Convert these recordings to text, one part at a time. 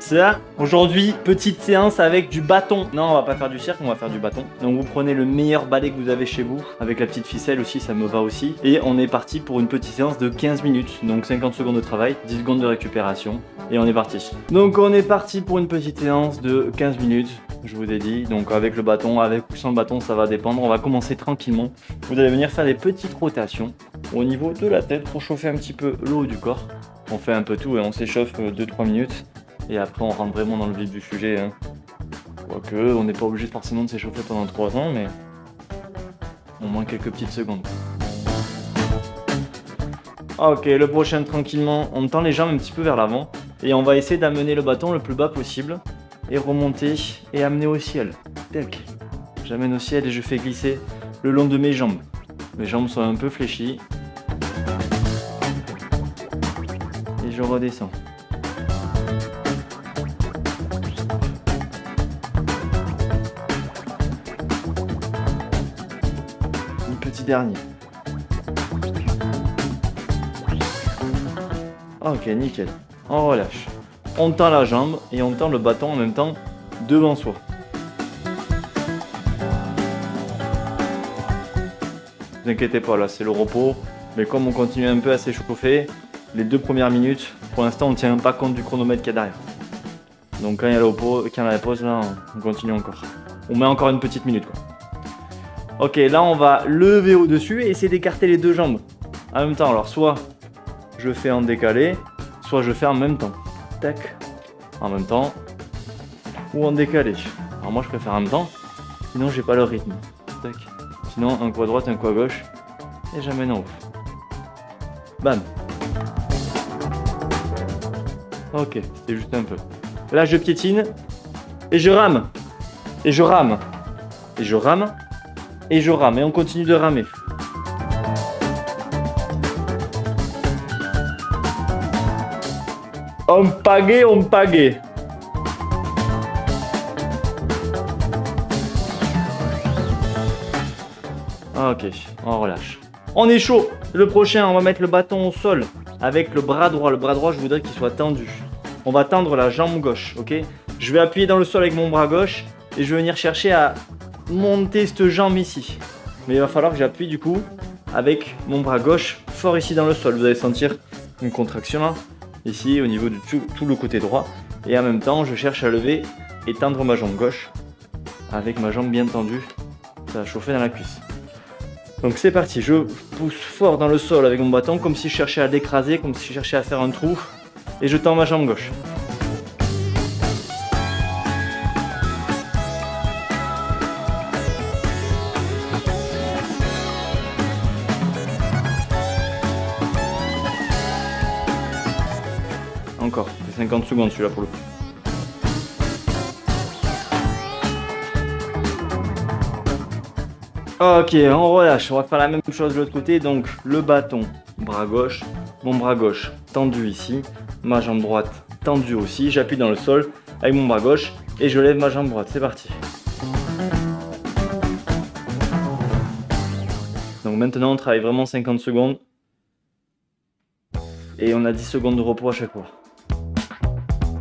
Ça. Aujourd'hui, petite séance avec du bâton. Non, on va pas faire du cirque, on va faire du bâton. Donc vous prenez le meilleur balai que vous avez chez vous, avec la petite ficelle aussi, ça me va aussi. Et on est parti pour une petite séance de 15 minutes. Donc 50 secondes de travail, 10 secondes de récupération. Et on est parti. Donc on est parti pour une petite séance de 15 minutes, je vous ai dit. Donc avec le bâton, avec ou sans le bâton, ça va dépendre. On va commencer tranquillement. Vous allez venir faire des petites rotations au niveau de la tête pour chauffer un petit peu le haut du corps. On fait un peu tout et on s'échauffe 2-3 minutes. Et après on rentre vraiment dans le vif du sujet. Hein. Quoique on n'est pas obligé forcément de s'échauffer pendant 3 ans, mais au moins quelques petites secondes. Ok, le prochain tranquillement, on tend les jambes un petit peu vers l'avant. Et on va essayer d'amener le bâton le plus bas possible. Et remonter et amener au ciel. Tac. J'amène au ciel et je fais glisser le long de mes jambes. Mes jambes sont un peu fléchies. Et je redescends. Petit dernier. Ok, nickel. On relâche. On tend la jambe et on tend le bâton en même temps devant soi. Ne vous inquiétez pas, là c'est le repos. Mais comme on continue un peu à s'échauffer, les 2 premières minutes, pour l'instant on ne tient pas compte du chronomètre qu'il y a derrière. Donc quand il y a la pause, là on continue encore. On met encore une petite minute quoi. Ok, là on va lever au-dessus et essayer d'écarter les 2 jambes en même temps. Alors soit je fais en décalé, soit je fais en même temps. Tac, en même temps, ou en décalé. Alors moi je préfère en même temps, sinon j'ai pas le rythme. Tac, sinon un coup à droite, un coup à gauche, et j'amène en haut. Bam. Ok, c'était juste un peu. Là je piétine, et je rame, et je rame, et je rame. Et je rame, et on continue de ramer. On pagaie. Ok, on relâche. On est chaud. Le prochain, on va mettre le bâton au sol avec le bras droit. Le bras droit, je voudrais qu'il soit tendu. On va tendre la jambe gauche, ok? Je vais appuyer dans le sol avec mon bras gauche et je vais venir chercher à monter cette jambe ici. Mais il va falloir que j'appuie du coup avec mon bras gauche fort ici dans le sol. Vous allez sentir une contraction là, ici au niveau de tout le côté droit. Et en même temps, je cherche à lever et tendre ma jambe gauche avec ma jambe bien tendue. Ça va chauffer dans la cuisse. Donc c'est parti, je pousse fort dans le sol avec mon bâton comme si je cherchais à l'écraser, comme si je cherchais à faire un trou. Et je tends ma jambe gauche. Encore, c'est 50 secondes celui-là pour le coup. Ok, on relâche, on va faire la même chose de l'autre côté, donc le bâton, bras gauche, mon bras gauche tendu ici, ma jambe droite tendue aussi, j'appuie dans le sol avec mon bras gauche et je lève ma jambe droite, c'est parti. Donc maintenant on travaille vraiment 50 secondes et on a 10 secondes de repos à chaque fois.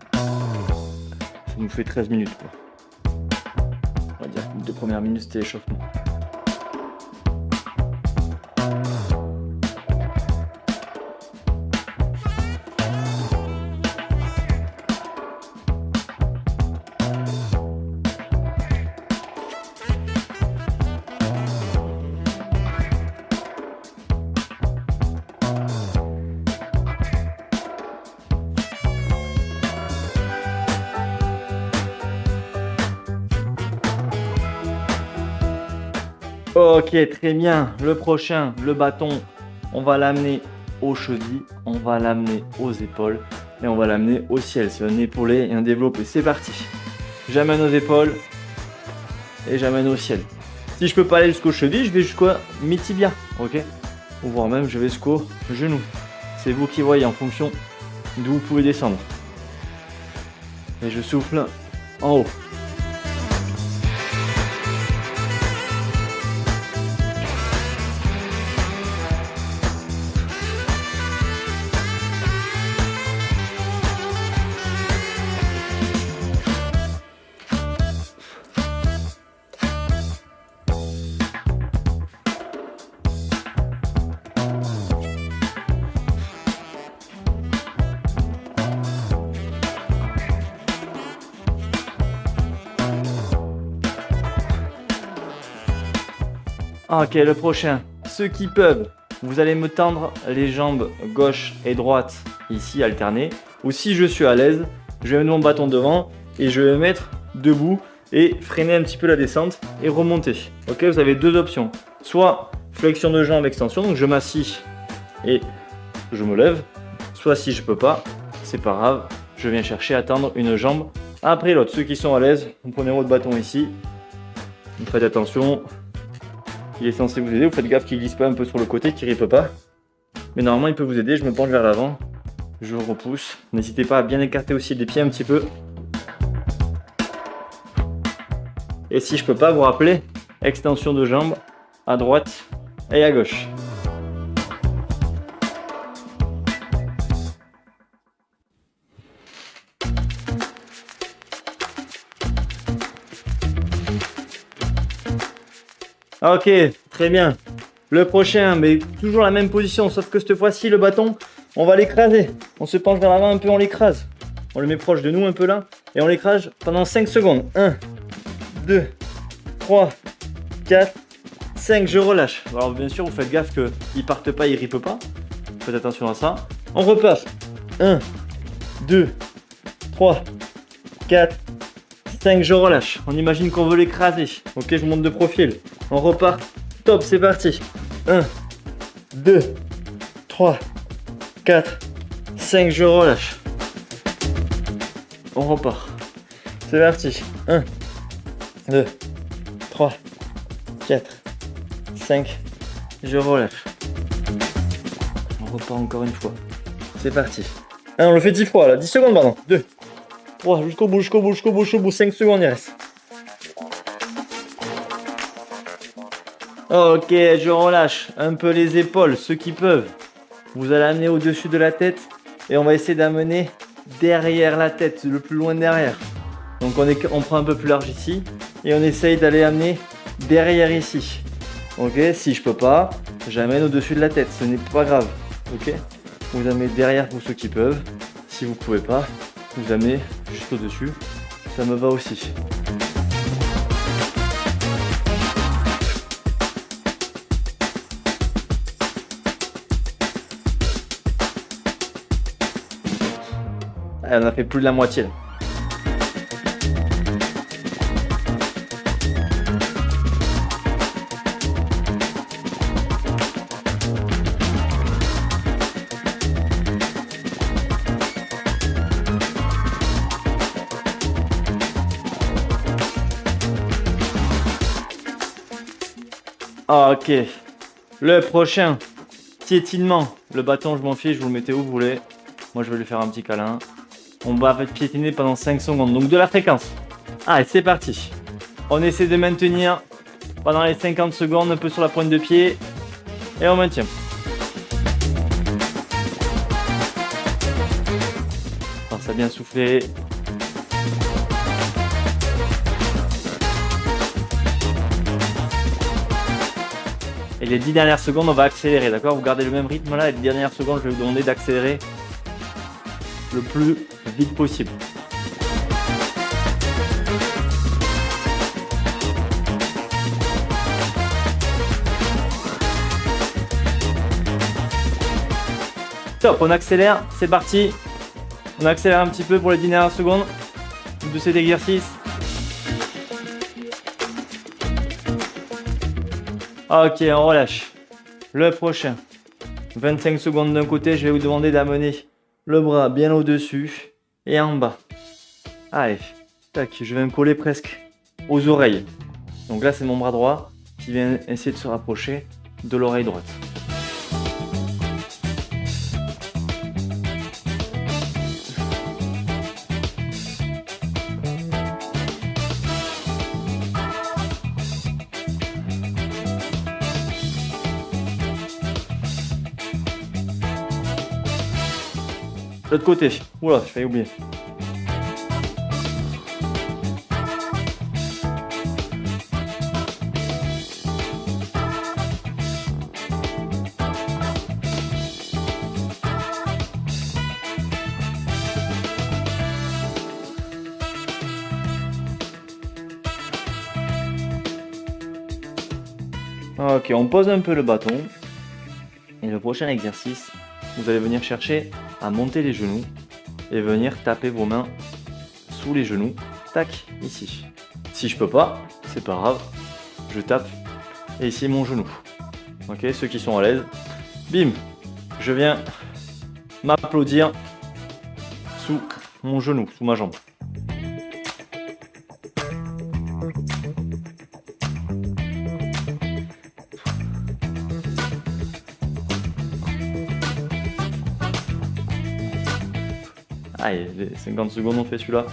Ça nous fait 13 minutes quoi. On va dire que les 2 premières minutes c'était l'échauffement. Ok, très bien. Le prochain, le bâton, on va l'amener aux chevilles, on va l'amener aux épaules et on va l'amener au ciel. C'est un épaulé et un développé. C'est parti. J'amène aux épaules et j'amène au ciel. Si je peux pas aller jusqu'aux chevilles, je vais jusqu'au mi-tibia, ok? Ou voire même je vais jusqu'au genou. C'est vous qui voyez en fonction d'où vous pouvez descendre. Et je souffle en haut. Ok, le prochain. Ceux qui peuvent, vous allez me tendre les jambes gauche et droite, ici alternées. Ou si je suis à l'aise, je vais mettre mon bâton devant et je vais me mettre debout et freiner un petit peu la descente et remonter. Ok, vous avez deux options. Soit flexion de jambe, extension, donc je m'assis et je me lève. Soit si je peux pas, c'est pas grave, je viens chercher à tendre une jambe après l'autre. Ceux qui sont à l'aise, vous prenez votre bâton ici. Vous faites attention. Il est censé vous aider, vous faites gaffe qu'il glisse pas un peu sur le côté, qu'il rippe pas. Mais normalement il peut vous aider, je me penche vers l'avant, je repousse. N'hésitez pas à bien écarter aussi les pieds un petit peu. Et si je peux pas, vous rappeler, extension de jambe à droite et à gauche. Ok, très bien. Le prochain, mais toujours la même position, sauf que cette fois-ci, le bâton, on va l'écraser. On se penche vers l'avant un peu, on l'écrase. On le met proche de nous un peu là, et on l'écrase pendant 5 secondes. 1, 2, 3, 4, 5, je relâche. Alors bien sûr, vous faites gaffe qu'il ne parte pas, il ne rippe pas. Faites attention à ça. On repasse. 1, 2, 3, 4, 5, je relâche. On imagine qu'on veut l'écraser. Ok, je monte de profil. On repart. Top, c'est parti. 1, 2, 3, 4, 5, je relâche. On repart. C'est parti. 1, 2, 3, 4, 5, je relâche. On repart encore une fois. C'est parti. On le fait 10 fois là. 10 secondes, pardon. 2, 3, jusqu'au bout, jusqu'au bout, jusqu'au bout, jusqu'au bout. 5 secondes, il reste. Ok, je relâche un peu les épaules, ceux qui peuvent. Vous allez amener au-dessus de la tête et on va essayer d'amener derrière la tête, le plus loin derrière. Donc on prend un peu plus large ici et on essaye d'aller amener derrière ici. Ok, si je peux pas, j'amène au-dessus de la tête, ce n'est pas grave. Ok, vous amenez derrière pour ceux qui peuvent. Si vous pouvez pas, vous amenez juste au-dessus, ça me va aussi. On a fait plus de la moitié là. Ok, le prochain, piétinement. Le bâton, je m'en fiche, vous le mettez où vous voulez. Moi, je vais lui faire un petit câlin. On va piétiner pendant 5 secondes, donc de la fréquence. Allez, c'est parti. On essaie de maintenir pendant les 50 secondes, un peu sur la pointe de pied. Et on maintient. Alors, ça a bien soufflé. Et les 10 dernières secondes, on va accélérer, d'accord? Vous gardez le même rythme là, et les dernières secondes, je vais vous demander d'accélérer le plus vite possible. Top, on accélère, c'est parti. On accélère un petit peu pour les 10 dernières secondes de cet exercice. Ok, on relâche. Le prochain. 25 secondes d'un côté, je vais vous demander d'amener le bras bien au-dessus et en bas. Allez, tac, je vais me coller presque aux oreilles. Donc là, c'est mon bras droit qui vient essayer de se rapprocher de l'oreille droite. L'autre côté. Oula, je failli oublier. Ok, on pose un peu le bâton. Et le prochain exercice, vous allez venir chercher à monter les genoux et venir taper vos mains sous les genoux. Tac, ici. Si je peux pas, c'est pas grave. Je tape et ici mon genou. Ok, ceux qui sont à l'aise, bim, je viens m'applaudir sous mon genou, sous ma jambe. Allez, les 50 secondes on fait celui-là.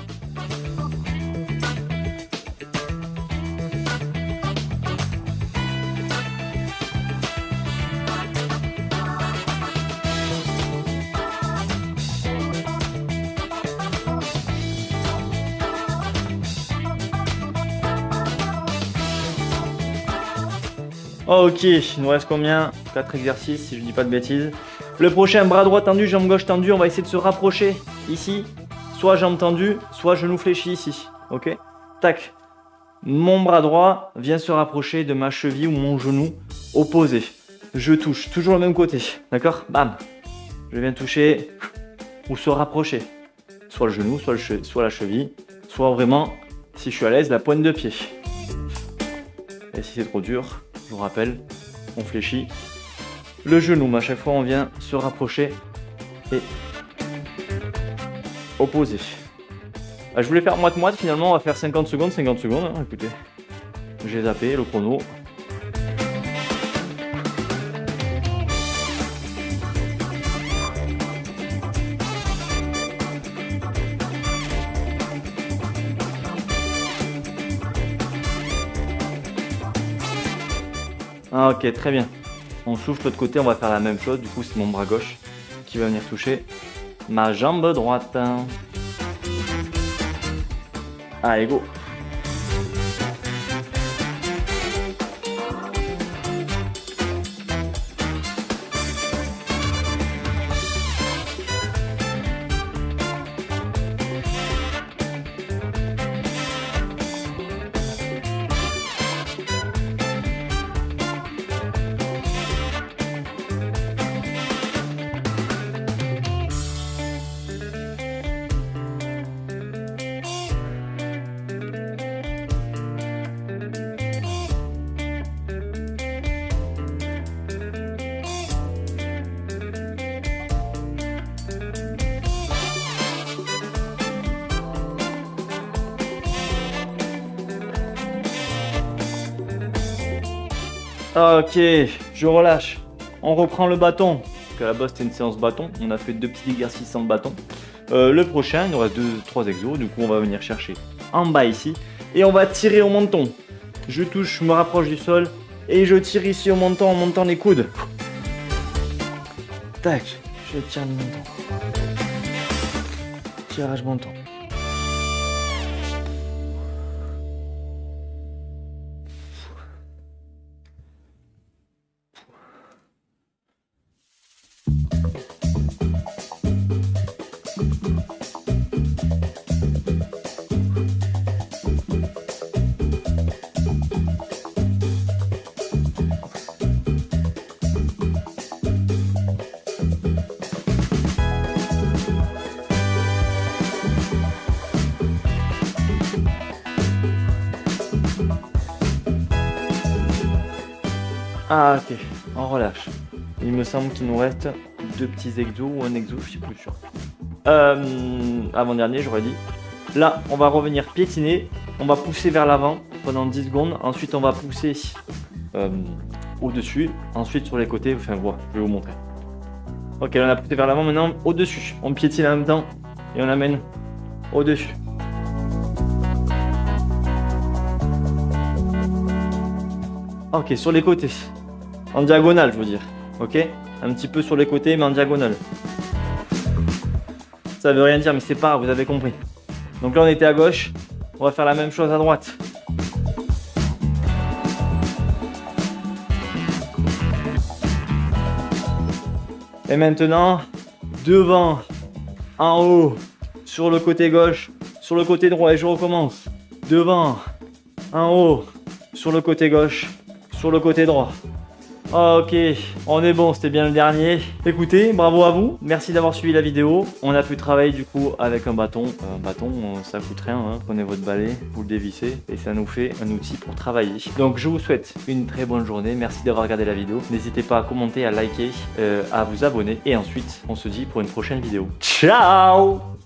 Ok, il nous reste combien? 4 exercices si je dis pas de bêtises. Le prochain, bras droit tendu, jambe gauche tendue, on va essayer de se rapprocher ici. Soit jambe tendue, soit genou fléchi ici. Ok? Tac. Mon bras droit vient se rapprocher de ma cheville ou mon genou opposé. Je touche, toujours le même côté. D'accord? Bam. Je viens toucher ou se rapprocher. Soit le genou, soit la cheville, soit vraiment, si je suis à l'aise, la pointe de pied. Et si c'est trop dur, je vous rappelle, on fléchit le genou, mais à chaque fois on vient se rapprocher et opposer. Je voulais faire moite-moite, finalement on va faire 50 secondes, hein, écoutez. J'ai zappé le chrono. Ah, ok, très bien. On souffle de l'autre côté, on va faire la même chose. Du coup, c'est mon bras gauche qui va venir toucher ma jambe droite. Allez, go. Ok, je relâche. On reprend le bâton. Parce que là-bas c'était une séance bâton. On a fait 2 petits exercices en bâton. Le prochain, il nous reste 2-3 exos. Du coup, on va venir chercher en bas ici. Et on va tirer au menton. Je touche, je me rapproche du sol. Et je tire ici au menton en montant les coudes. Tac, je tire le menton. Tirage menton. Ah ok, on relâche. Il me semble qu'il nous reste 2 petits exos ou un exo, je suis plus sûr. Avant-dernier, j'aurais dit. Là, on va revenir piétiner. On va pousser vers l'avant pendant 10 secondes. Ensuite, on va pousser au-dessus. Ensuite, sur les côtés. Enfin, voilà, je vais vous montrer. Ok, là, on a poussé vers l'avant. Maintenant, au-dessus. On piétine en même temps et on amène au-dessus. Ok, sur les côtés. En diagonale, je veux dire. Ok? Un petit peu sur les côtés, mais en diagonale. Ça veut rien dire, mais c'est pas grave, vous avez compris. Donc là, on était à gauche. On va faire la même chose à droite. Et maintenant, devant, en haut, sur le côté gauche, sur le côté droit. Et je recommence. Devant, en haut, sur le côté gauche, sur le côté droit. Ok, on est bon, c'était bien le dernier. Écoutez, bravo à vous, merci d'avoir suivi la vidéo. On a pu travailler du coup avec un bâton. Ça coûte rien, hein. Prenez votre balai, vous le dévissez et ça nous fait un outil pour travailler. Donc je vous souhaite une très bonne journée, merci d'avoir regardé la vidéo. N'hésitez pas à commenter, à liker, à vous abonner et ensuite on se dit pour une prochaine vidéo. Ciao!